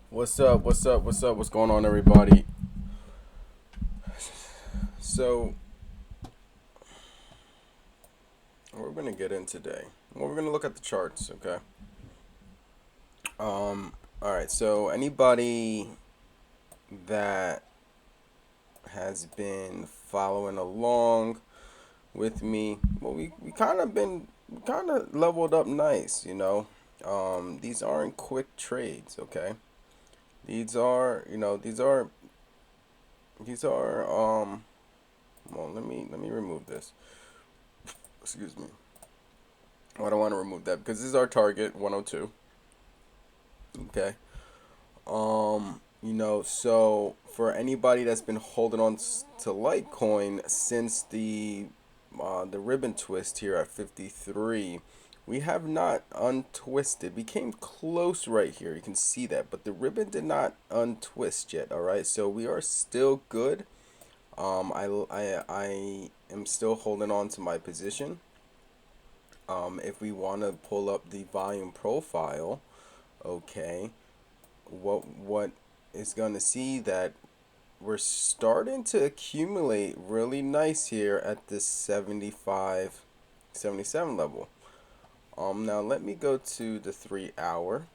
What's up? What's up? What's up? What's going on, everybody? So, what we're gonna get in today. Well, we're gonna look at the charts, okay? All right. So, anybody that has been following along with me, well, we kind of leveled up nice, you know. These aren't quick trades, okay? These are, these are. Well, let me remove this. Excuse me. I don't want to remove that because this is our target 102. Okay. So for anybody that's been holding on to Litecoin since the ribbon twist here at 53, we have not untwisted. We came close right here. You can see that, but the ribbon did not untwist yet. All right, so we are still good. I am still holding on to my position. If we want to pull up the volume profile, okay, what is going to see that we're starting to accumulate really nice here at this 75, 77 level. Now let me go to the 3 hour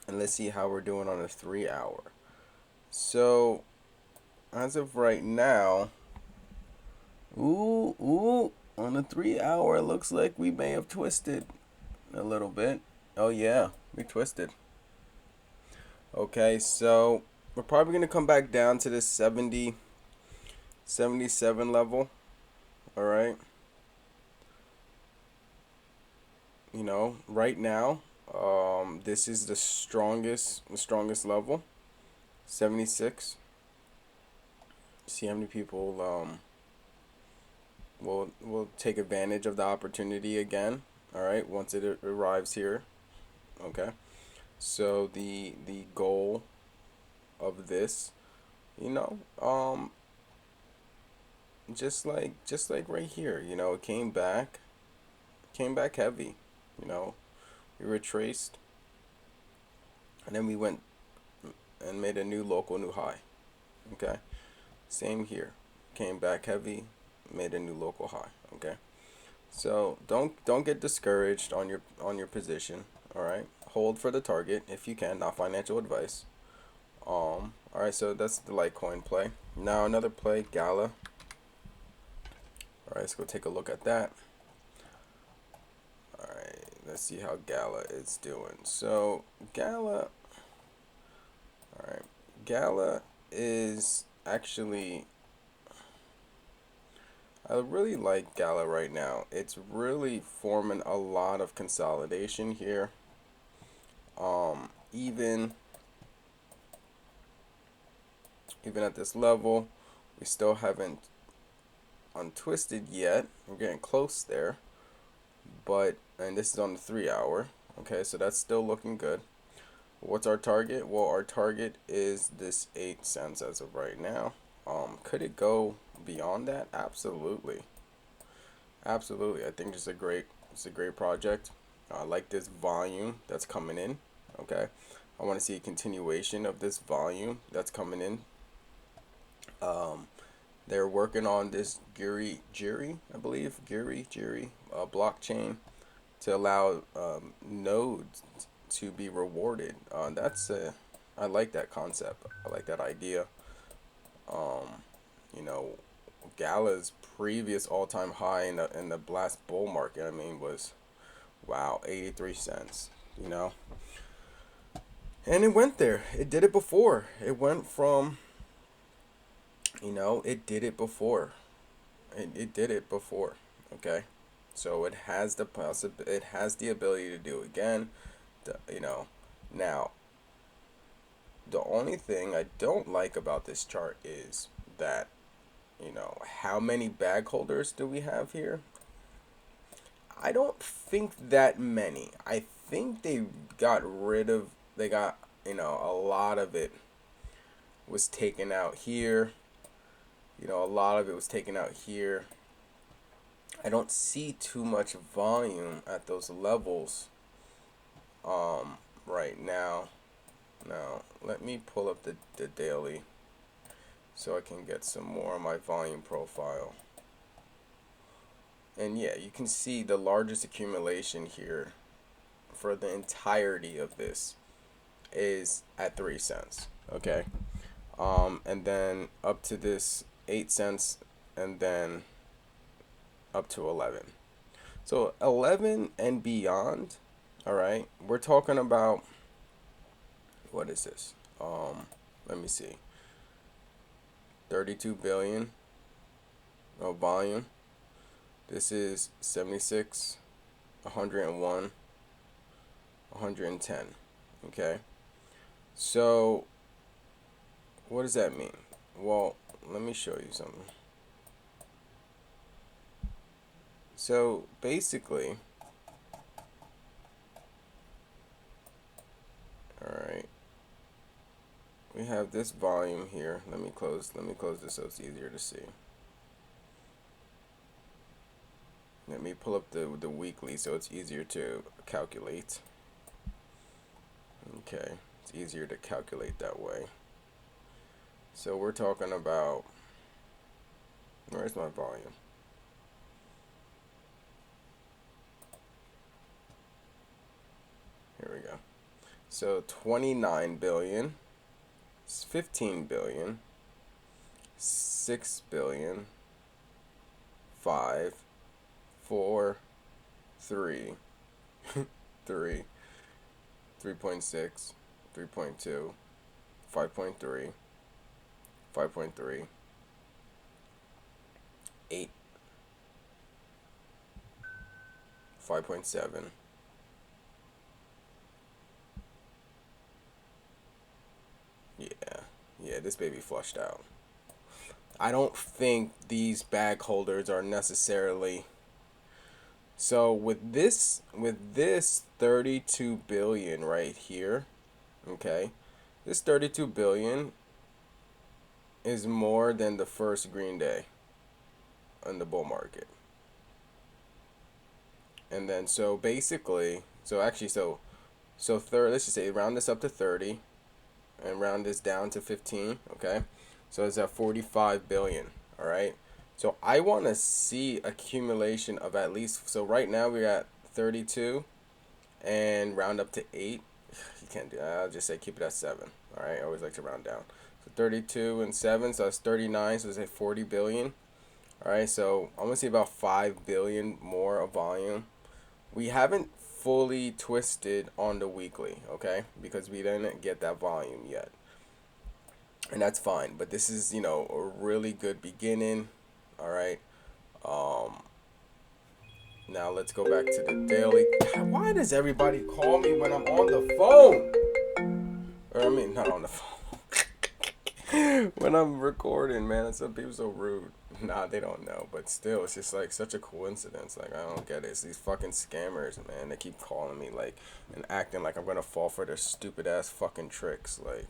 and let's see how we're doing on the 3 hour. So as of right now, on the 3 hour, it looks like we may have twisted a little bit. Oh yeah, we twisted. Okay, so we're probably going to come back down to this 70, 77 level. All right. Right now, this is the strongest level, 76. See how many people will take advantage of the opportunity again. All right, once it arrives here. Okay. So the goal of this, you know, um, just like right here, it came back heavy, you know. We retraced and then we went and made a new local new high. Okay. Same here. Came back heavy, made a new local high. Okay. So don't get discouraged on your position. All right. Hold for the target if you can. Not financial advice. All right. So that's the Litecoin play. Now another play, Gala. All right. Let's go take a look at that. All right. Let's see how Gala is doing. So Gala. All right. Gala is actually, I really like Gala right now. It's really forming a lot of consolidation here. Even at this level, we still haven't untwisted yet. We're getting close there, but and this is on the 3 hour. Okay, so that's still looking good. What's our target? Well, our target is this 8 cents as of right now. Could it go beyond that? Absolutely. Absolutely. I think it's a great project. I like this volume that's coming in. Okay. I want to see a continuation of this volume that's coming in. Um, they're working on this Giri, I believe, Giri blockchain to allow nodes to be rewarded. I like that concept. I like that idea. Um, you know, Gala's previous all-time high in the last bull market, I mean, was, wow, 83 cents. You know, and it went there. It did it before. It went from, it did it before. It did it before. Okay, so it has the ability to do it again. The, you know, now the only thing I don't like about this chart is that, how many bag holders do we have here? I don't think that many. I think they got, a lot of it was taken out here. A lot of it was taken out here. I don't see too much volume at those levels right now. Now let me pull up the daily so I can get some more on my volume profile. And yeah, you can see the largest accumulation here for the entirety of this is at 3 cents. Okay. And then up to this 8 cents, and then up to 11. So 11 and beyond, all right, we're talking about, what is this? Let me see. 32 billion of volume. This is 76, 101, 110. Okay. So what does that mean? Well, let me show you something. So basically, all right, we have this volume here. Let me close this so it's easier to see. Let me pull up the weekly so it's easier to calculate. Okay, it's easier to calculate that way. So we're talking about, where's my volume? Here we go. So 29 billion, 15 billion, 6 billion, 5, 4, 3, 3, 3.6, 3.2, 5.3, 5.3, 8, 5.7, yeah, this baby flushed out. I don't think these bag holders are necessarily, so with this 32 billion right here, okay, this 32 billion is more than the first green day in the bull market. And then so basically, let's just say round this up to 30 and round this down to 15, okay? So it's at 45 billion, all right? So I want to see accumulation of at least, so right now we're at 32 and round up to 8. You can't do that. I'll just say keep it at 7, all right? I always like to round down. So 32 and 7, so that's 39, so it's at 40 billion. All right, so I'm going to see about 5 billion more of volume. We haven't fully twisted on the weekly, okay? Because we didn't get that volume yet. And that's fine, but this is, a really good beginning, all right? Now let's go back to the daily. God, why does everybody call me when I'm on the phone? Or I mean, not on the phone. When I'm recording, man, some people so rude. Nah, they don't know, but still, it's just like such a coincidence. Like, I don't get it. It's these fucking scammers, man. They keep calling me, like, and acting like I'm gonna fall for their stupid ass fucking tricks. Like,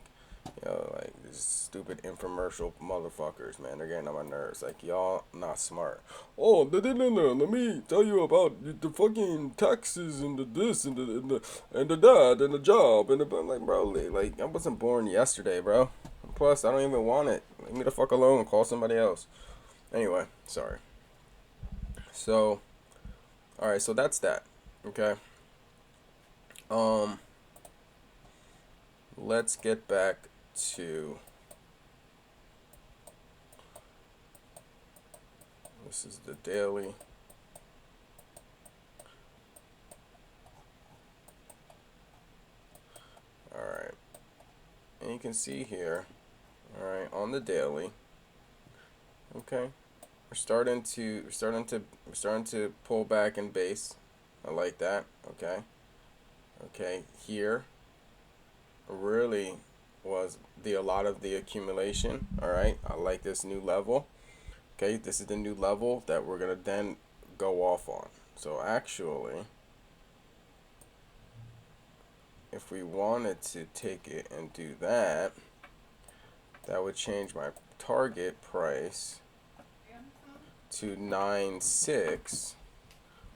like these stupid infomercial motherfuckers, man. They're getting on my nerves. Like, y'all not smart. Oh, no. Let me tell you about the fucking taxes and the this and the that and the job and I'm like, bro, like I wasn't born yesterday, bro. Plus, I don't even want it. Leave me the fuck alone. Call somebody else. Anyway, sorry. So, all right. So that's that. Okay. Let's get back to. This is the daily. All right. And you can see here, all right, on the daily. Okay. We're starting to pull back in base. I like that. Okay. Okay. Here really was a lot of the accumulation. All right. I like this new level. Okay. This is the new level that we're going to then go off on. So actually, if we wanted to take it and do that, that would change my target price to 9.6,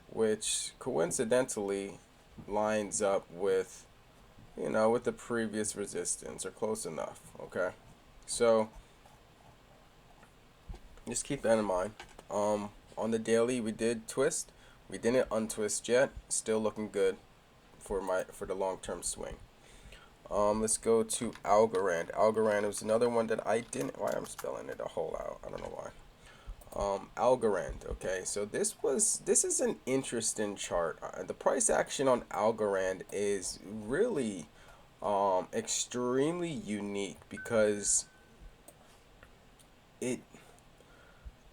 which coincidentally lines up with, you know, with the previous resistance or close enough. Okay, so just keep that in mind. On the daily, we did twist. We didn't untwist yet. Still looking good for the long-term swing. Let's go to Algorand. Algorand was another one that I didn't. Why I'm spelling it a whole out? I don't know why. Algorand. Okay, so this is an interesting chart. The price action on Algorand is really extremely unique because it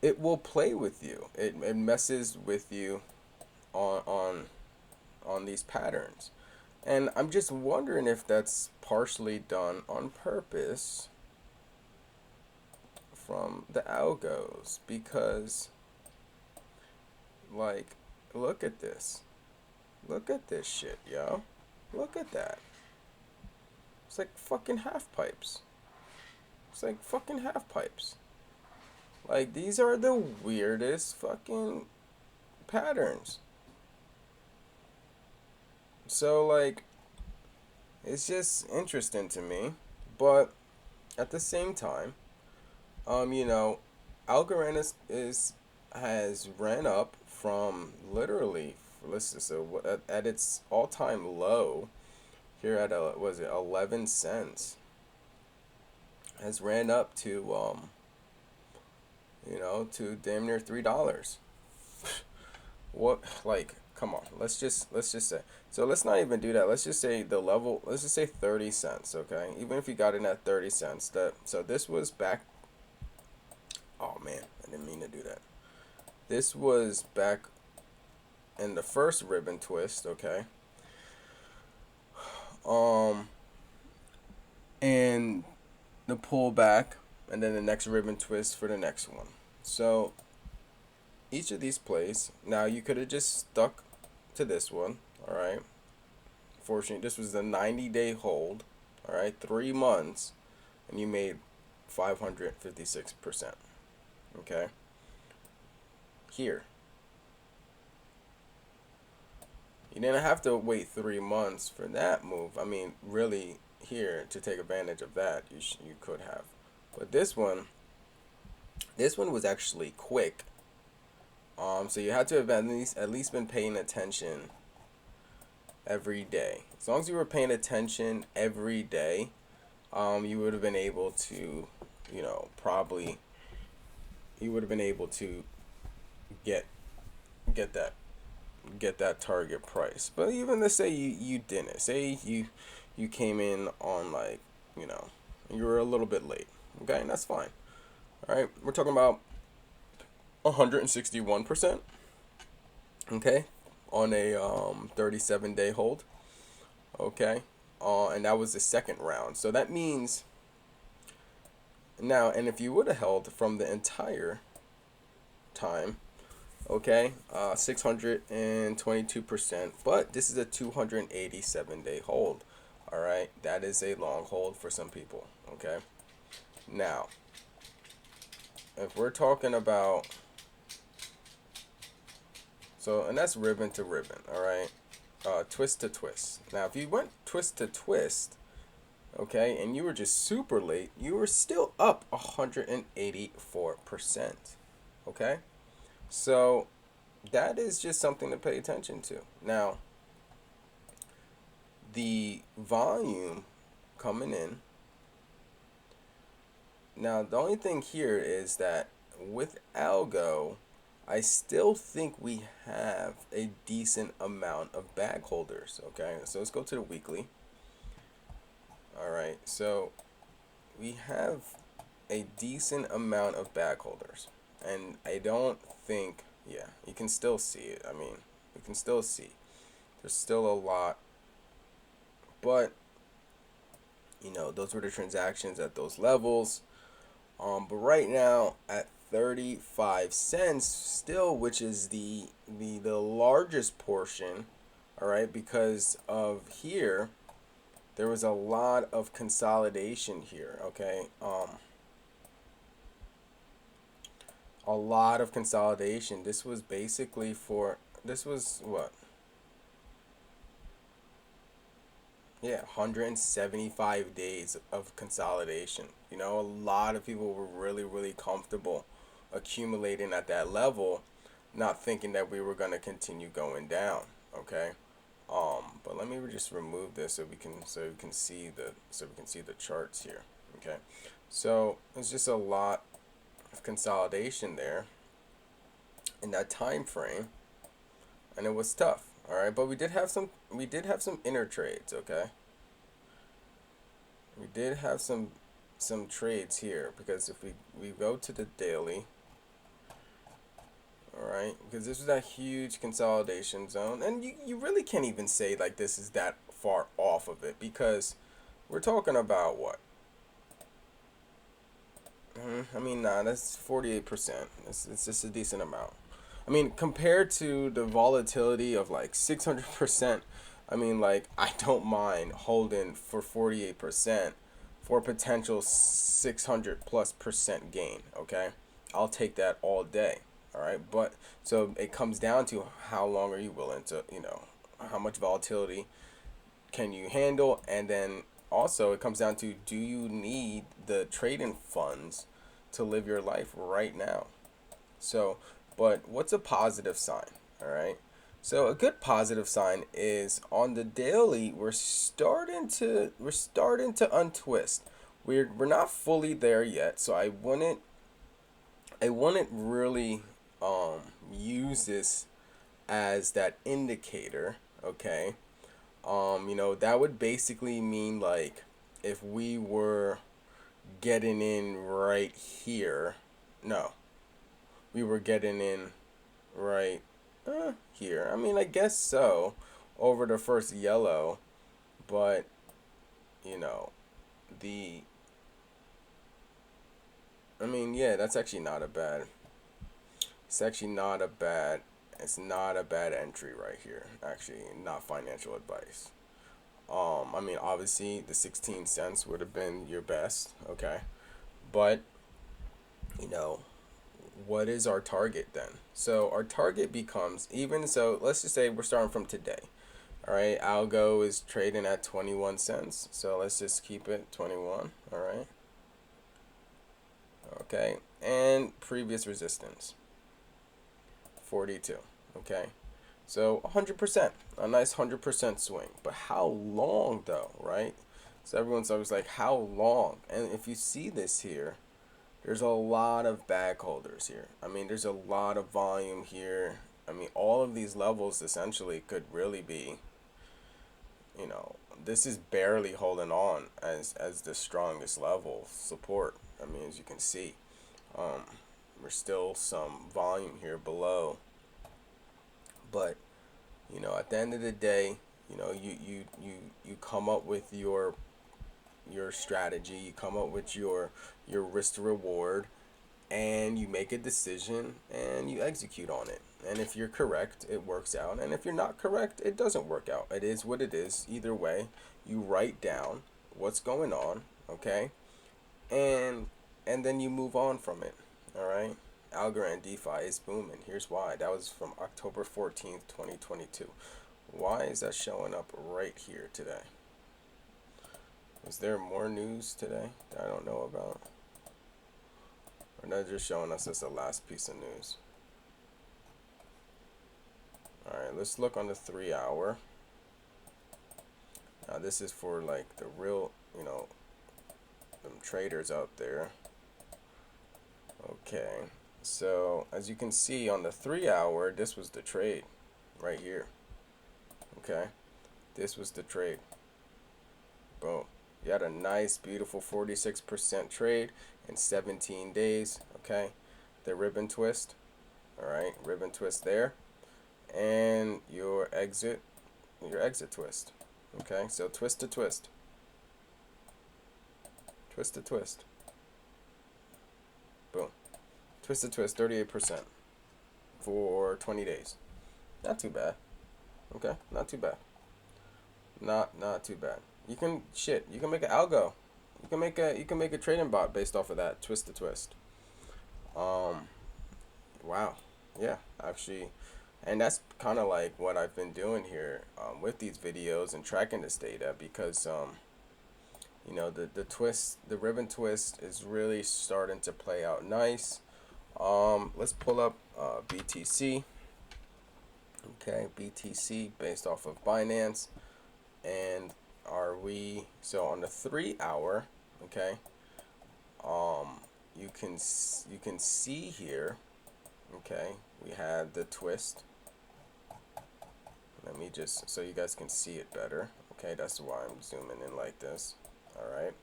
it will play with you. It messes with you on these patterns. And I'm just wondering if that's partially done on purpose from the algos because like look at this. Look at this shit, yo. Look at that. It's like fucking half pipes. It's like fucking half pipes. Like these are the weirdest fucking patterns. So like it's just interesting to me, but at the same time, you know, Algorand has ran up from literally let's just say at its all-time low here at was it 11 cents has ran up to you know, to damn near $3. What, like, come on, let's just say, so let's not even do that. Let's just say the level, let's just say 30 cents. Okay, even if you got in at 30 cents, that, so this was back, oh man, I didn't mean to do that. This was back in the first ribbon twist. Okay, and the pullback, and then the next ribbon twist for the next one. So each of these plays, now you could have just stuck to this one. All right, fortunately this was the 90-day hold. All right, 3 months, and you made 556%. Okay, here you didn't have to wait 3 months for that move. I mean, really, here to take advantage of that, you could have, but this one was actually quick. So you had to have at least been paying attention every day. As long as you were paying attention every day, you would have been able to, you know, probably you would have been able to get that target price. But even let's say you didn't. Say you came in on, like, you know, you were a little bit late. Okay, and that's fine. All right, we're talking about 161%. Okay, on a 37-day hold. Okay, and that was the second round. So that means now, and if you would have held from the entire time, okay, 622%. But this is a 287-day hold. All right, that is a long hold for some people. Okay, now if we're talking about, so, and that's ribbon to ribbon. All right, twist to twist. Now if you went twist to twist, okay, and you were just super late, you were still up 184%. Okay, so that is just something to pay attention to. Now the volume coming in, now the only thing here is that with algo, I still think we have a decent amount of bag holders. Okay, so let's go to the weekly. All right, so we have a decent amount of bag holders, and I don't think, yeah, you can still see it. I mean, you can still see there's still a lot, but you know, those were the transactions at those levels. But right now at 35 cents still, which is the largest portion. All right, because of here there was a lot of consolidation here. Okay, a lot of consolidation. This was basically for, this was what, Yeah, 175 days of consolidation. You know, a lot of people were really, really comfortable accumulating at that level, not thinking that we were going to continue going down. Okay. But let me just remove this so we can see the charts here. Okay. So it's just a lot of consolidation there in that time frame, and it was tough. All right, but we did have some inner trades. Okay, we did have some trades here, because if we go to the daily, all right, because this was that huge consolidation zone, and you really can't even say like this is that far off of it, because we're talking about what. I mean, nah, that's 48%. It's just a decent amount. I mean, compared to the volatility of like 600%, I mean, like, I don't mind holding for 48% for a potential 600 plus percent gain, okay? I'll take that all day, all right? But so it comes down to how long are you willing to, how much volatility can you handle, and then also it comes down to, do you need the trading funds to live your life right now? So, but what's a positive sign? All right. So a good positive sign is on the daily we're starting to untwist. We're not fully there yet, so I wouldn't really use this as that indicator, okay? That would basically mean like if we were getting in right here. No, we were getting in right here. I mean, I guess so, over the first yellow, but you know, the I mean, yeah, that's actually not a bad. It's actually not a bad. It's not a bad entry right here. Actually, not financial advice. I mean, obviously, the 16 cents would have been your best, okay? But, you know, what is our target then? So, our target becomes, even so, let's just say we're starting from today. All right, algo is trading at 21 cents. So, let's just keep it 21, all right? Okay, and previous resistance 42, okay? So 100%, a nice 100% swing. But how long though, right? So everyone's always like, how long? And if you see this here, there's a lot of bag holders here. I mean, there's a lot of volume here. I mean, all of these levels essentially could really be, you know, this is barely holding on as the strongest level support. I mean, as you can see, um, there's still some volume here below, but at the end of the day, you come up with your strategy, you come up with your risk to reward, and you make a decision and you execute on it. And if you're correct, it works out, and if you're not correct, it doesn't work out. It is what it is. Either way, you write down what's going on, okay, and then you move on from it. All right. Algorand DeFi is booming. Here's why. That was from October 14th, 2022. Why is that showing up right here today? Is there more news today that I don't know about? Or not just showing us as the last piece of news? Alright, let's look on the 3 hour. Now this is for like the real, them traders out there. Okay, so as you can see on the 3 hour, this was the trade right here. Okay, this was the trade. Boom. You had a nice, beautiful 46% trade in 17 days. Okay, the ribbon twist. All right, ribbon twist there, and your exit twist. Okay, so twist to twist, twist to twist. Boom, twist to twist, 38% for 20 days. Not too bad. Okay, not too bad. Not too bad. You can make an algo. You can make a trading bot based off of that twist to twist. Um, wow. Yeah, actually, And that's kind of like what I've been doing here with these videos and tracking this data, because you know, the ribbon twist is really starting to play out nice. Let's pull up BTC. Okay, BTC based off of Binance. And are we, so on the 3 hour, okay, you can see here, okay, we had the twist. Let me just, so you guys can see it better. Okay, that's why I'm zooming in like this. All right,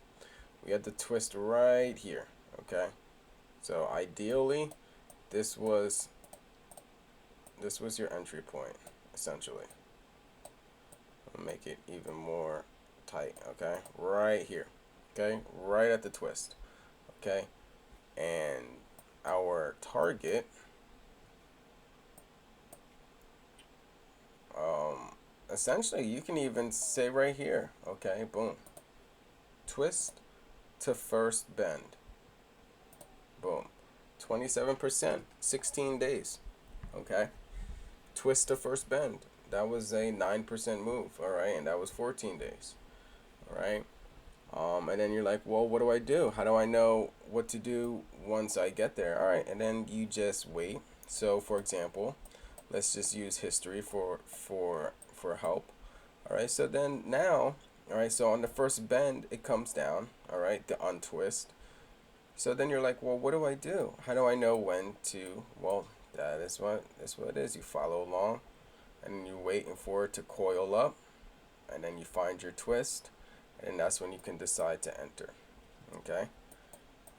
we had the twist right here. Okay, so ideally this was your entry point, essentially. I'll make it even more tight. Okay, right here. Okay, right at the twist. Okay, and our target, essentially you can even say right here. Okay, boom, twist to first bend. Boom, 27%, 16 days. Okay, twist to first bend, that was a 9% move. All right, and that was 14 days. All right, and then you're like, well, what do I do? How do I know what to do once I get there? All right, and then you just wait. So for example, let's just use history for help. All right, so then now, all right, so on the first bend it comes down. All right, the untwist. So then you're like, well, what do I do? How do I know when to? Well, that's what it is. You follow along, and you're waiting for it to coil up, and then you find your twist, and that's when you can decide to enter. Okay,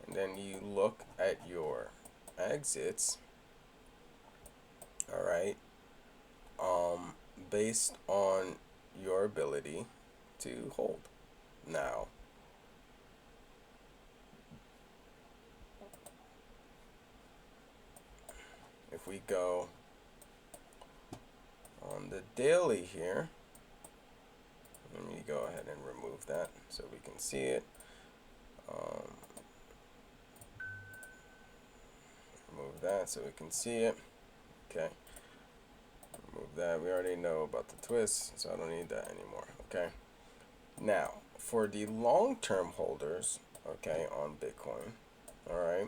and then you look at your exits. All right, based on your ability to hold. Now, if we go on the daily here, let me go ahead and remove that so we can see it. Remove that so we can see it. Okay, remove that. We already know about the twist, so I don't need that anymore. Okay, now for the long-term holders, okay, on Bitcoin, all right,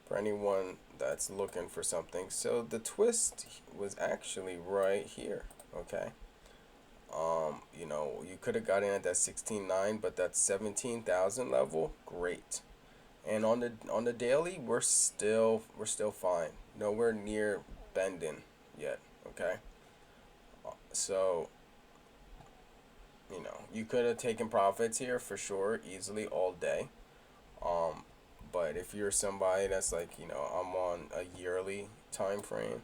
for anyone that's looking for something, so the twist was actually right here. Okay, you know, you could have got in at that 16.9, but that 17,000 level, great. And on the daily, we're still fine. Nowhere near bending yet. Okay, so you know, you could have taken profits here for sure, easily all day. Um, but if you're somebody that's like, you know, I'm on a yearly time frame,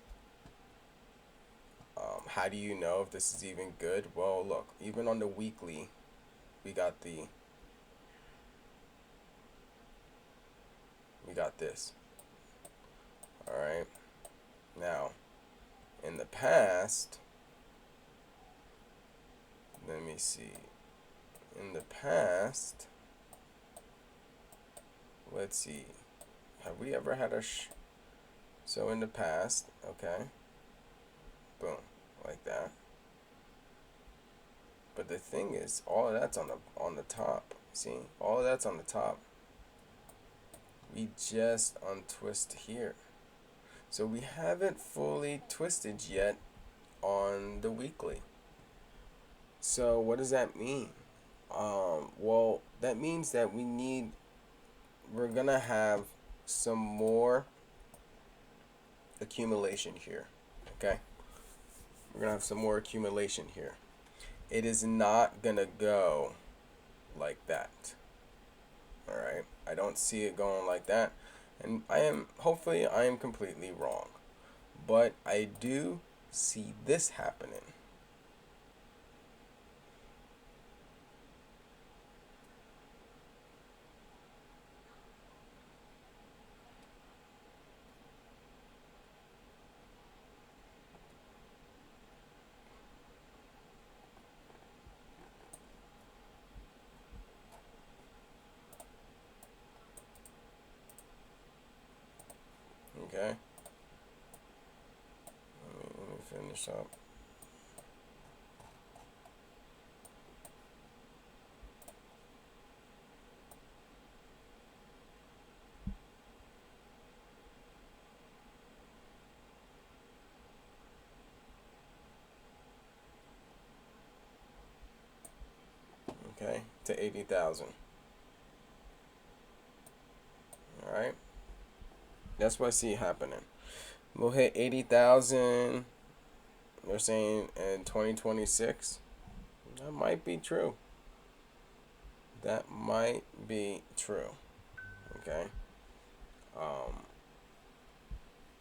how do you know if this is even good? Well, look, even on the weekly, we got this. All right. Now, in the past, let me see. In the past, let's see. Have we ever had a so in the past, okay. Boom, like that. But the thing is, all of that's on the top. See, all of that's on the top. We just untwist here. So we haven't fully twisted yet on the weekly. So what does that mean? Well, that means that we're gonna have some more accumulation here. Okay, we're gonna have some more accumulation here. It is not gonna go like that. All right, I don't see it going like that, and hopefully I am completely wrong, but I do see this happening. Okay, let me finish up. Okay, to 80,000. All right, that's what I see happening. We'll hit 80,000. They're saying in 2026. That might be true. That might be true. Okay. Um,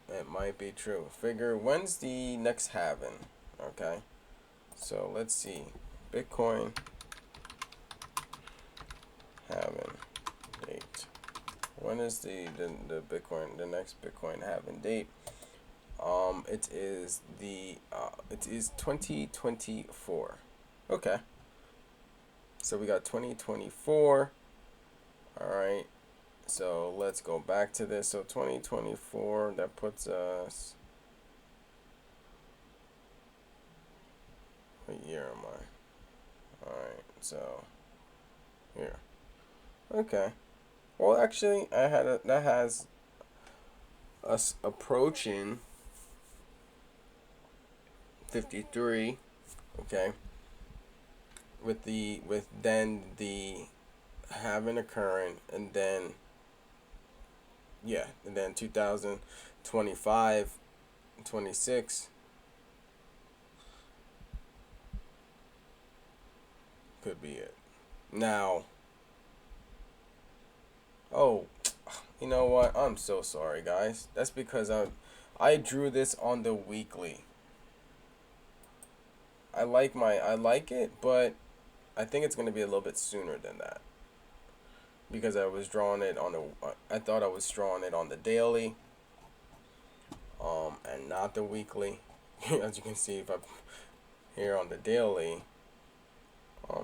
it might be true. Figure when's the next halving? Okay. So let's see. Bitcoin halving date. When is the Bitcoin the next Bitcoin halving date? It is 2024. Okay. So we got 2024. All right. So let's go back to this. So 2024, that puts us. What year am I? All right. So here. Okay. Well, actually, that has us approaching 53. Okay. With then the having occurring, and then yeah, and then 2025, 26 could be it. Now, oh, you know what? I'm so sorry, guys. That's because I drew this on the weekly. I like it, but I think it's gonna be a little bit sooner than that because I was drawing it on the. I thought I was drawing it on the daily, and not the weekly. As you can see, if I here on the daily,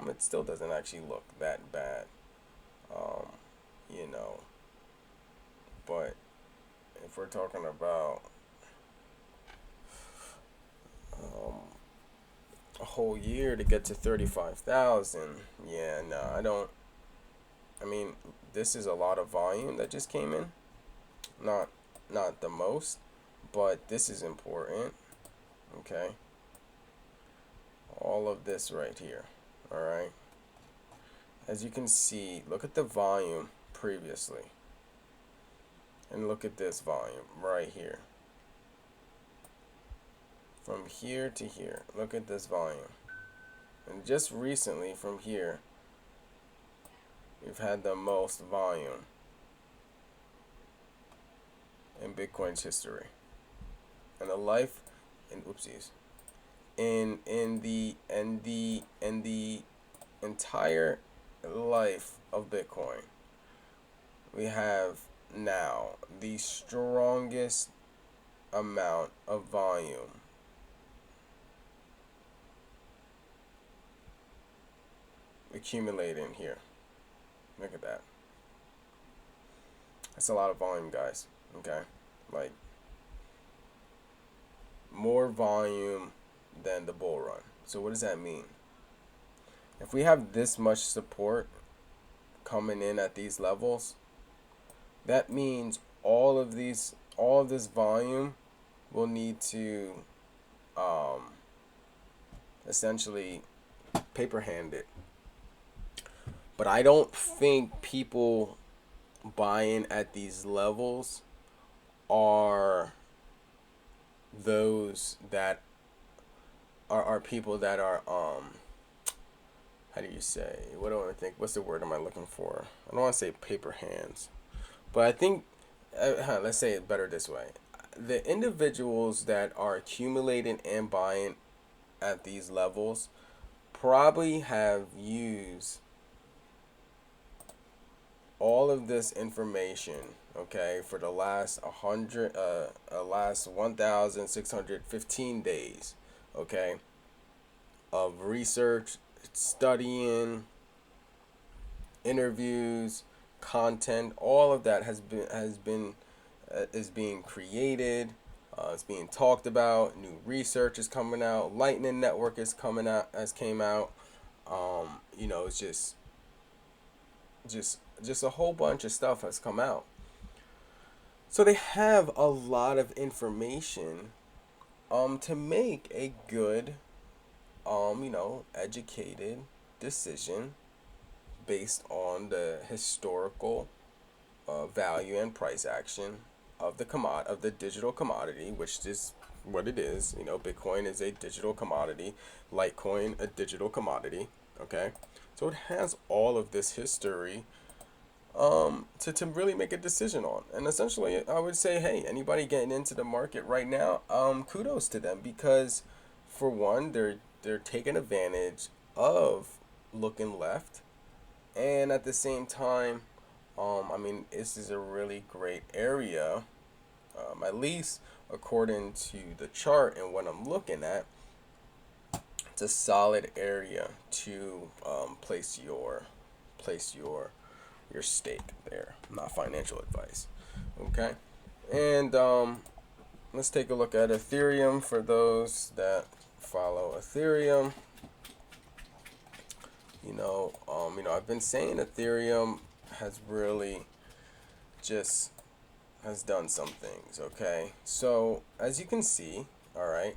it still doesn't actually look that bad, um, you know. But if we're talking about um, a whole year to get to 35,000, yeah, no, I don't. I mean, this is a lot of volume that just came in. Not not the most, but this is important. Okay. All of this right here. All right. As you can see, look at the volume previously. And look at this volume right here. From here to here. Look at this volume. And just recently from here, we've had the most volume in Bitcoin's history. And the life and oopsies. In the entire life of Bitcoin, we have now the strongest amount of volume accumulating here. Look at that. That's a lot of volume, guys. Okay? Like, more volume than the bull run. So what does that mean? If we have this much support coming in at these levels, that means all of this volume will need to essentially paper hand it. But I don't think people buying at these levels are those that are people that are how do you say, what do I think, what's the word am I looking for? I don't want to say paper hands, but I think let's say it better this way. The individuals that are accumulating and buying at these levels probably have used all of this information, okay, for the last 1,615 days, okay, of research, studying, interviews, content. All of that is being created. It's being talked about. New research is coming out. Lightning Network is coming out, came out. It's just a whole bunch of stuff has come out. So they have a lot of information to make a good educated decision based on the historical value and price action of the digital commodity, which is what it is. Bitcoin is a digital commodity, Litecoin a digital commodity. Okay, so it has all of this history to really make a decision on. And essentially, I would say, hey, anybody getting into the market right now, kudos to them, because for one, they're taking advantage of looking left, and at the same time, this is a really great area, at least according to the chart and what I'm looking at. It's a solid area to place your stake there. Not financial advice. Okay, and let's take a look at Ethereum for those that follow Ethereum. I've been saying Ethereum has really just has done some things. Okay, so as you can see, all right,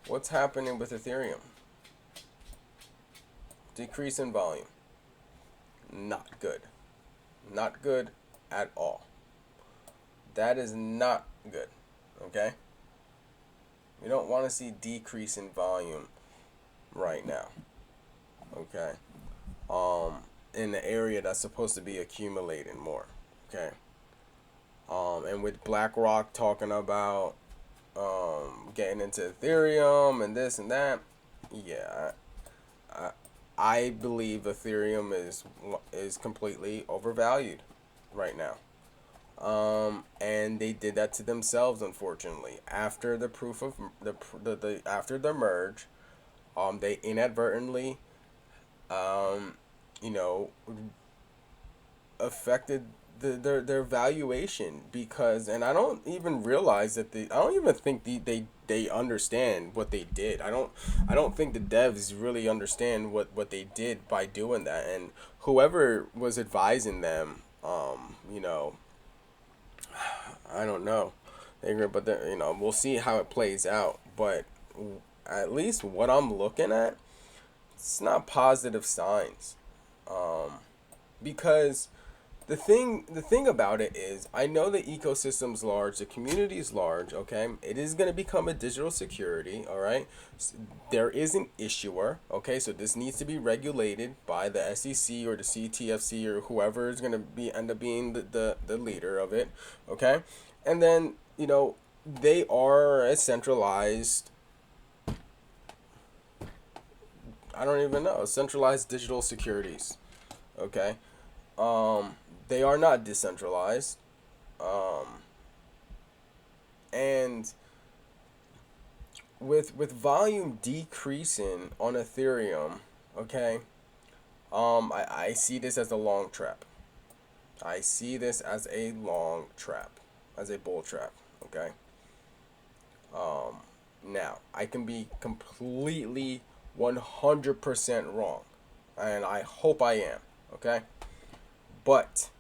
what's happening with Ethereum? Decrease in volume. Not good. Not good at all. That is not good. Okay? We don't want to see decrease in volume right now. Okay? In the area that's supposed to be accumulating more. Okay? And with BlackRock talking about getting into Ethereum and this and that, yeah, I believe Ethereum is completely overvalued right now. And they did that to themselves, unfortunately. After the proof of after the merge, they inadvertently, affected their valuation, because, and I don't even realize that I don't even think they understand what they did. I don't think the devs really understand what they did by doing that, and whoever was advising them, I don't know. But we'll see how it plays out. But at least what I'm looking at, it's not positive signs, because the thing about it is, I know the ecosystem's large, the community's large. Okay, it is going to become a digital security. All right, there is an issuer. Okay, so this needs to be regulated by the SEC or the CTFC or whoever is going to end up being the leader of it. Okay, and then they are a centralized, I don't even know, centralized digital securities. Okay, they are not decentralized, and with volume decreasing on Ethereum, okay, I see this as a long trap. I see this as a long trap, as a bull trap. Okay. Now I can be completely 100% wrong, and I hope I am. Okay. But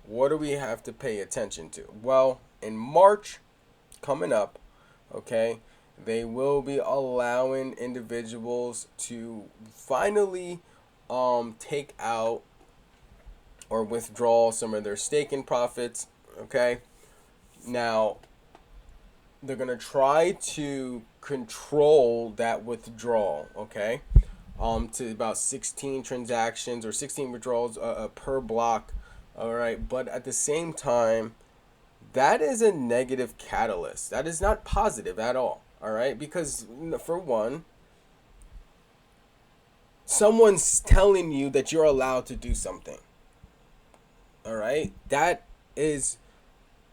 what do we have to pay attention to? Well, in March, coming up, okay, they will be allowing individuals to finally take out or withdraw some of their staking profits. Okay, now they're gonna try to control that withdrawal. Okay, to about 16 transactions or 16 withdrawals per block. All right, but at the same time, that is a negative catalyst. That is not positive at all. All right, because for one, someone's telling you that you're allowed to do something. All right, that is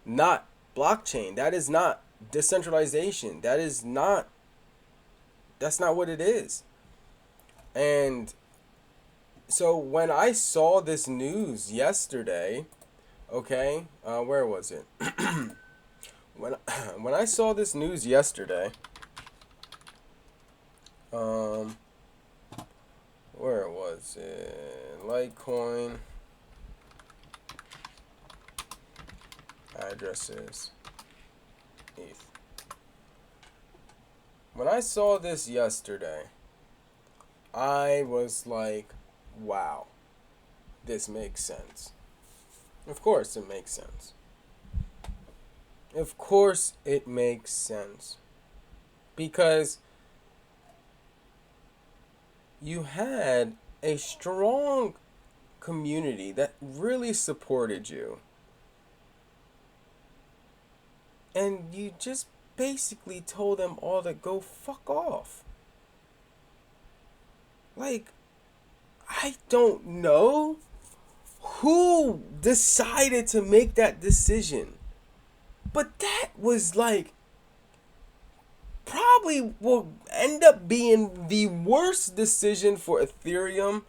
not blockchain. That is not decentralization. That's not what it is. And so when I saw this news yesterday, okay, where was it? when when I saw this news yesterday, um, where was it? Litecoin addresses ETH. When I saw this yesterday, I was like, wow, this makes sense. Of course it makes sense. Of course it makes sense. Because you had a strong community that really supported you. And you just basically told them all to go fuck off. Like, I don't know who decided to make that decision. But that was like probably will end up being the worst decision for Ethereum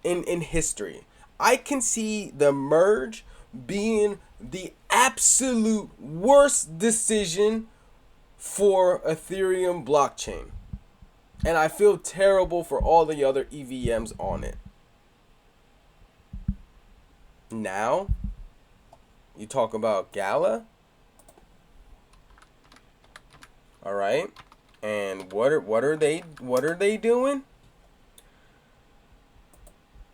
in history. I can see the merge being the absolute worst decision for Ethereum blockchain. And I feel terrible for all the other EVMs on it. Now, you talk about Gala. All right? And what are they doing?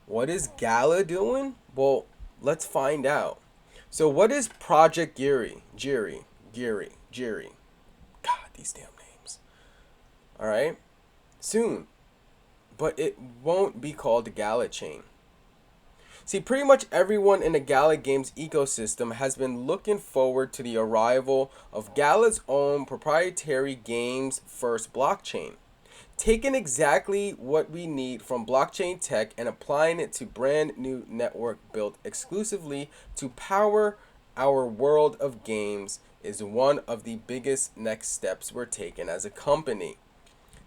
What is Gala doing? Well, let's find out. So what is Project Geary? Geary. God, these damn names. All right? Soon. But it won't be called the Gala chain. See, pretty much everyone in the Gala Games ecosystem has been looking forward to the arrival of Gala's own proprietary Games First blockchain. Taking exactly what we need from blockchain tech and applying it to brand new network built exclusively to power our world of games is one of the biggest next steps we're taking as a company.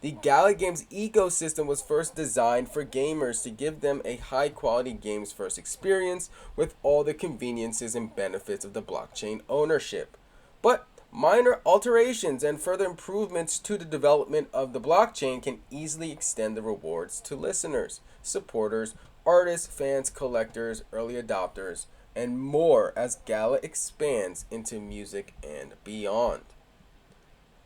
The Gala Games ecosystem was first designed for gamers to give them a high quality games first experience with all the conveniences and benefits of the blockchain ownership. But minor alterations and further improvements to the development of the blockchain can easily extend the rewards to listeners, supporters, artists, fans, collectors, early adopters, and more as Gala expands into music and beyond.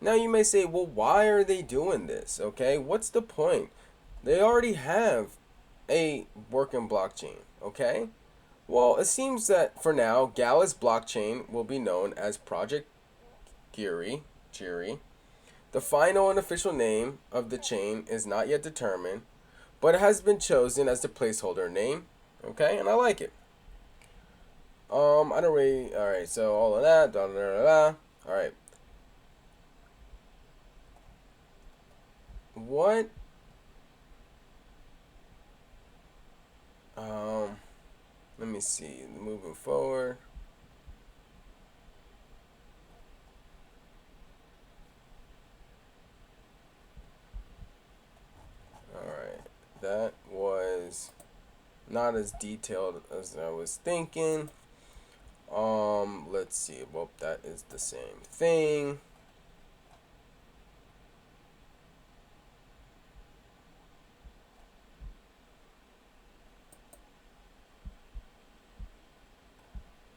Now you may say, well, why are they doing this? Okay, what's the point? They already have a working blockchain, okay? Well, it seems that for now, Gala's blockchain will be known as Project Geary. The final and official name of the chain is not yet determined, but it has been chosen as the placeholder name, okay? And I like it. I don't really, all right, so all of that, all right. What? Let me see. Moving forward. Alright. That was not as detailed as I was thinking. Let's see. Well, that is the same thing.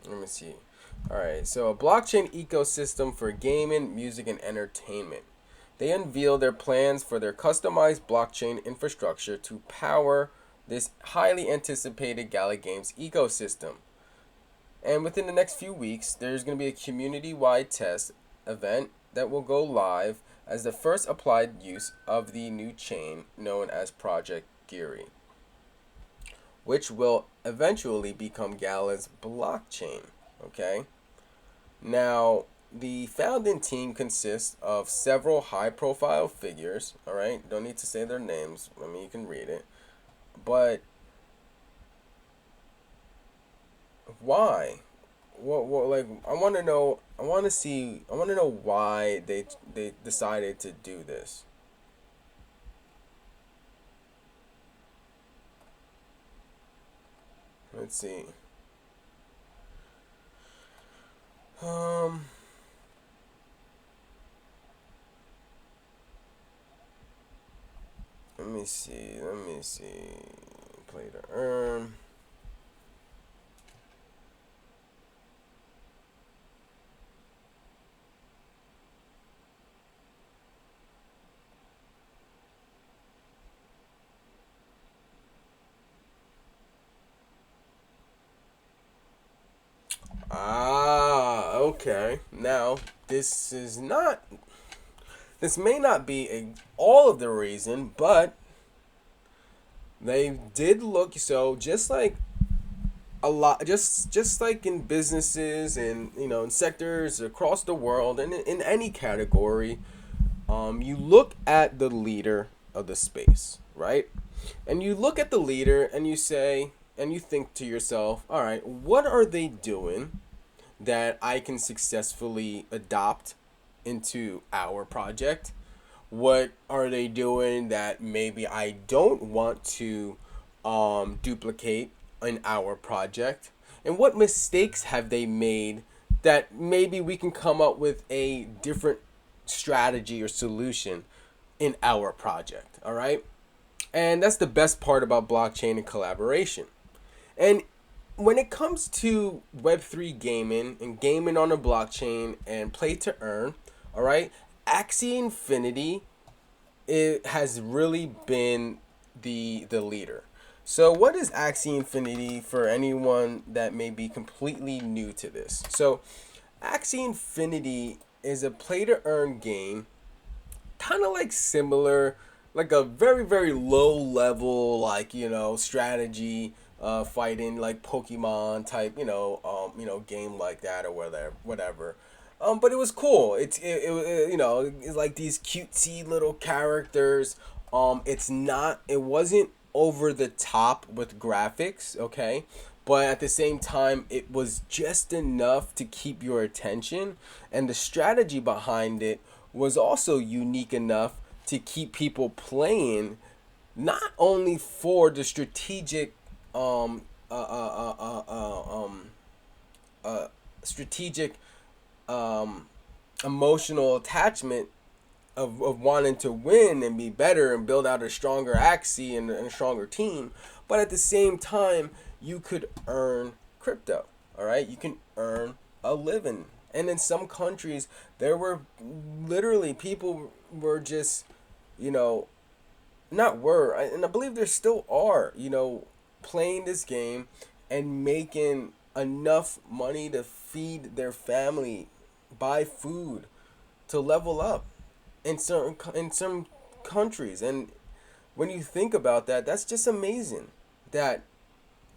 Let me see. Alright, so a blockchain ecosystem for gaming, music, and entertainment. They unveil their plans for their customized blockchain infrastructure to power this highly anticipated Gala Games ecosystem. And within the next few weeks, there's going to be a community-wide test event that will go live as the first applied use of the new chain known as Project Geary, which will eventually become Gala's blockchain. Okay? Now, the founding team consists of several high-profile figures. All right? Don't need to say their names. I mean, you can read it. But why? What like I want to know. I want to see. I want to know why they decided to do this. Let's see. Um, let me see. Let me see. Play to earn. Ah, okay. Now, this is not. This may not be all of the reason, but they did look so just like a lot, just like in businesses and in sectors across the world and in any category. You look at the leader of the space, right? And you look at the leader and you say, and you think to yourself, all right, what are they doing that I can successfully adopt into our project? What are they doing that maybe I don't want to duplicate in our project? And what mistakes have they made that maybe we can come up with a different strategy or solution in our project? All right. And that's the best part about blockchain and collaboration. And when it comes to Web3 gaming and gaming on a blockchain and play to earn, all right, Axie Infinity, it has really been the leader. So what is Axie Infinity for anyone that may be completely new to this? So Axie Infinity is a play to earn game, kind of like similar, like a very very low level, like strategy, fighting, like Pokemon type, game like that or whatever. But it was cool. It's like these cutesy little characters. It wasn't over the top with graphics, okay? But at the same time, it was just enough to keep your attention, and the strategy behind it was also unique enough to keep people playing, not only for the strategic um uh uh uh uh, uh um strategic um emotional attachment of wanting to win and be better and build out a stronger Axie and a stronger team, but at the same time you could earn crypto. All right, you can earn a living, and in some countries there were literally people were just you know not were, and I believe there still are, playing this game and making enough money to feed their family, buy food, to level up in some countries. And when you think about that, that's just amazing. That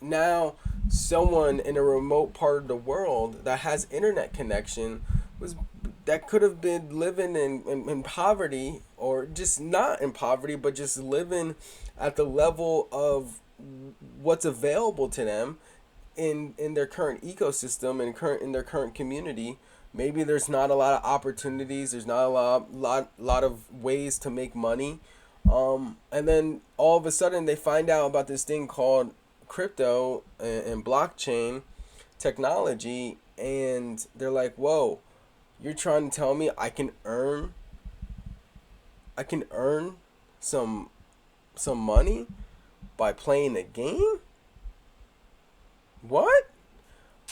now someone in a remote part of the world that has internet connection was that could have been living in poverty, or just not in poverty but just living at the level of what's available to them in their current ecosystem and current in their current community. Maybe there's not a lot of opportunities, there's not a lot of ways to make money, and then all of a sudden they find out about this thing called crypto and blockchain technology, and they're like, whoa, you're trying to tell me I can earn some money by playing a game? What?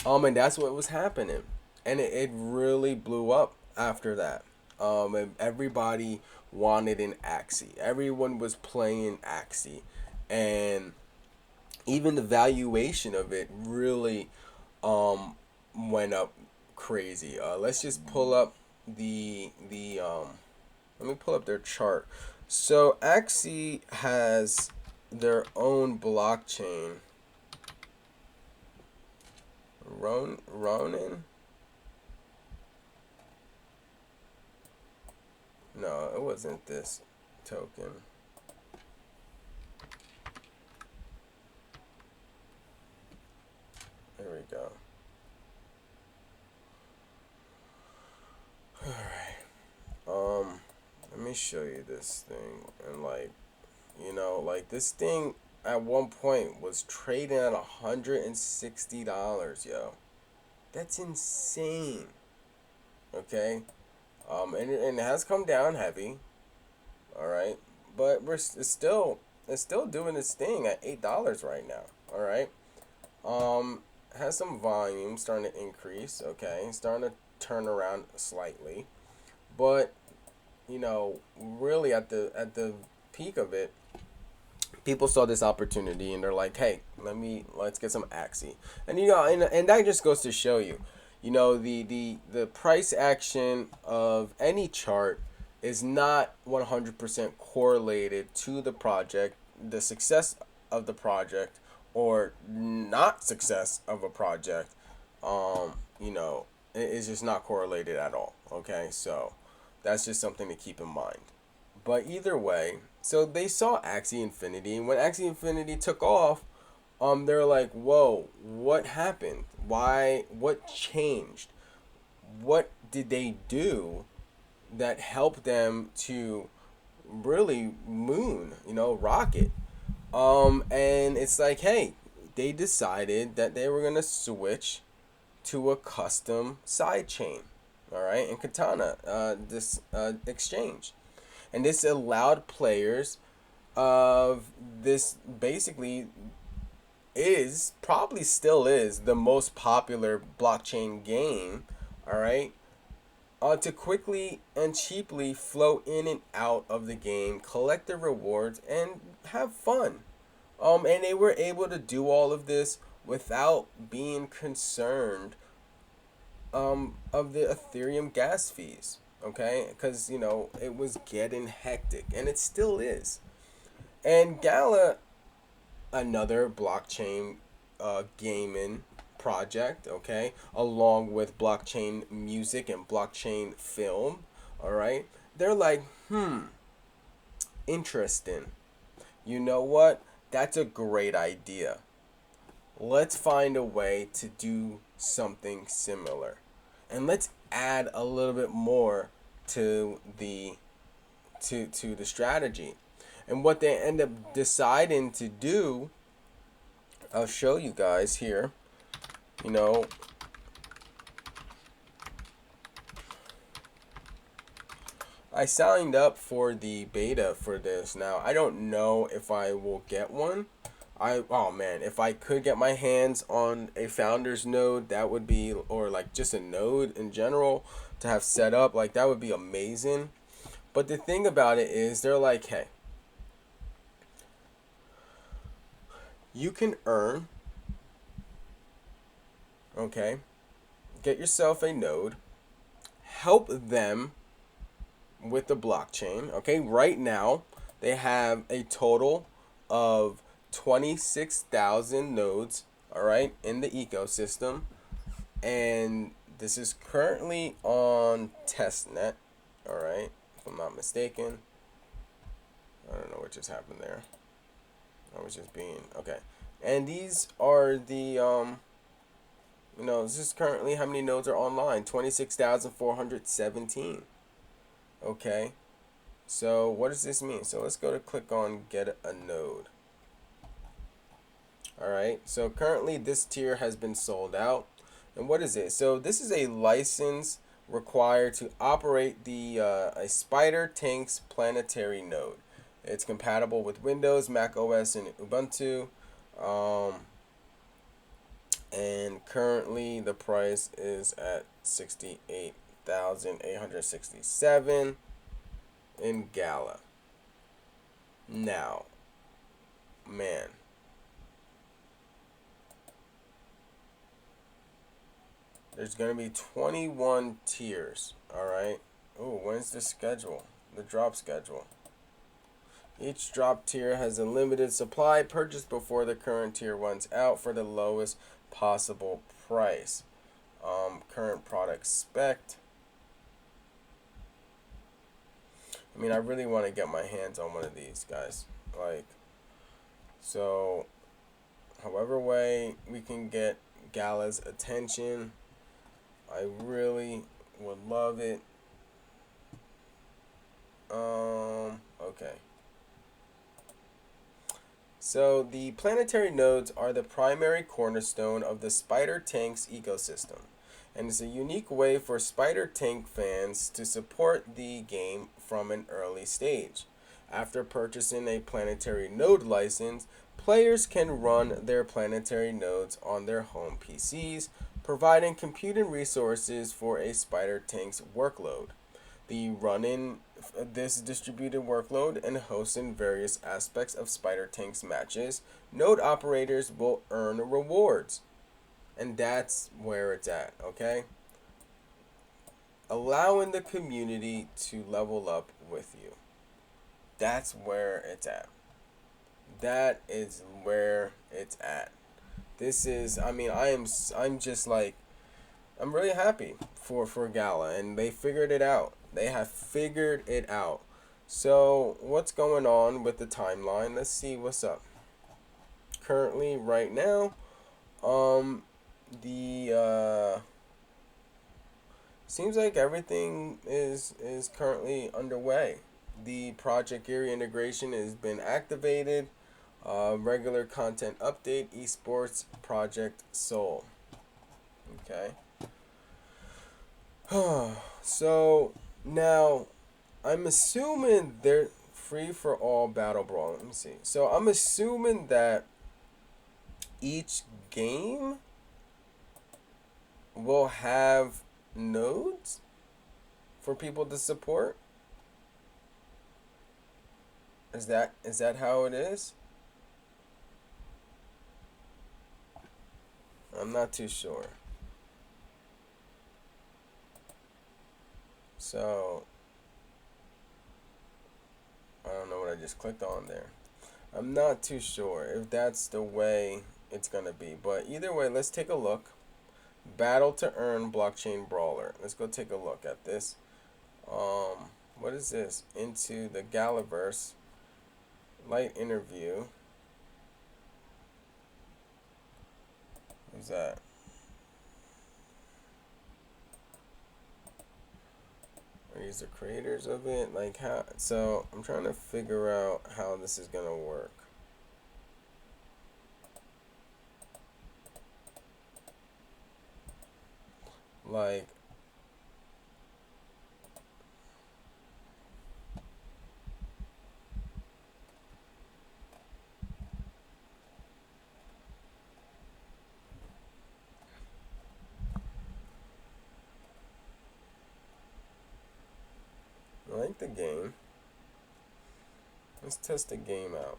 And that's what was happening, and it really blew up after that. And everybody wanted an Axie. Everyone was playing Axie, and even the valuation of it really went up crazy. Let's just pull up the. Let me pull up their chart. So Axie has their own blockchain. Ronin? No, it wasn't this token. There we go. Alright. Let me show you this thing. And like this thing at one point was trading at $160, yo. That's insane. Okay. And it has come down heavy. All right, but it's still doing its thing at $8 right now. All right. Um, has some volume starting to increase. Okay, starting to turn around slightly, but really at the peak of it, people saw this opportunity and they're like, hey, let's get some Axie. And and that just goes to show you, the price action of any chart is not 100% correlated to the project, the success of the project, or not success of a project. um it's just not correlated at all. Okay, so that's just something to keep in mind. But either way, so they saw Axie Infinity, and when Axie Infinity took off, they're like, "Whoa, what happened? Why? What changed? What did they do that helped them to really rocket?" And it's like, hey, they decided that they were gonna switch to a custom side chain, all right, in Katana, this exchange. And this allowed players of this, basically is probably still is the most popular blockchain game, all right, to quickly and cheaply flow in and out of the game, collect the rewards, and have fun. And they were able to do all of this without being concerned of the Ethereum gas fees. Okay, because it was getting hectic, and it still is. And Gala, another blockchain gaming project, okay, along with blockchain music and blockchain film, all right, they're like, interesting. You know what? That's a great idea. Let's find a way to do something similar. And let's add a little bit more to the strategy. And what they end up deciding to do, I'll show you guys here. You know, I signed up for the beta for this. Now, I don't know if I will get one. Oh man, if I could get my hands on a founder's node, that would be, or like just a node in general to have set up, like that would be amazing. But the thing about it is, they're like, hey, you can earn, okay, get yourself a node, help them with the blockchain. Okay, right now they have a total of 26,000 nodes, all right, in the ecosystem, and this is currently on testnet, all right, if I'm not mistaken. I don't know what just happened there. I was just being okay. And these are the this is currently how many nodes are online. 26,417. Okay. So what does this mean? So let's go to click on get a node. All right. So currently this tier has been sold out. And what is it? So this is a license required to operate the a Spider Tanks planetary node. It's compatible with Windows, Mac OS, and Ubuntu. And currently the price is at 68,867 in Gala. Now, man, there's going to be 21 tiers, all right? Oh, when's the schedule? The drop schedule. Each drop tier has a limited supply, purchased before the current tier runs out for the lowest possible price. Current product spec. I mean, I really want to get my hands on one of these guys. Like, so, however way we can get Gala's attention, I really would love it. Okay. So the planetary nodes are the primary cornerstone of the Spider Tanks ecosystem. and it's a unique way for Spider Tank fans to support the game from an early stage. After purchasing a planetary node license, players can run their planetary nodes on their home PCs, providing computing resources for a Spider Tank's workload. The running this distributed workload and hosting various aspects of Spider Tank's matches, node operators will earn rewards. And that's where it's at, okay? Allowing the community to level up with you. That's where it's at. That is where it's at. This is, I mean, I'm just like, I'm really happy for Gala, and they figured it out. They have figured it out. So, what's going on with the timeline? Let's see what's up. Currently, right now, the seems like everything is currently underway. The Project Geary integration has been activated. Regular content update, esports project Soul. Okay. So now I'm assuming they're free for all battle brawl. Let me see. So I'm assuming that each game will have nodes for people to support. Is that how it is? I'm not too sure. So I don't know what I just clicked on there. I'm not too sure if that's the way it's gonna be, but either way, let's take a look. Battle to earn blockchain brawler. Let's go take a look at this. What is this? Into the Galaverse light interview. What's that? Are these the creators of it? Like how? So I'm trying to figure out how this is gonna work. Like, I like the game. Let's test the game out.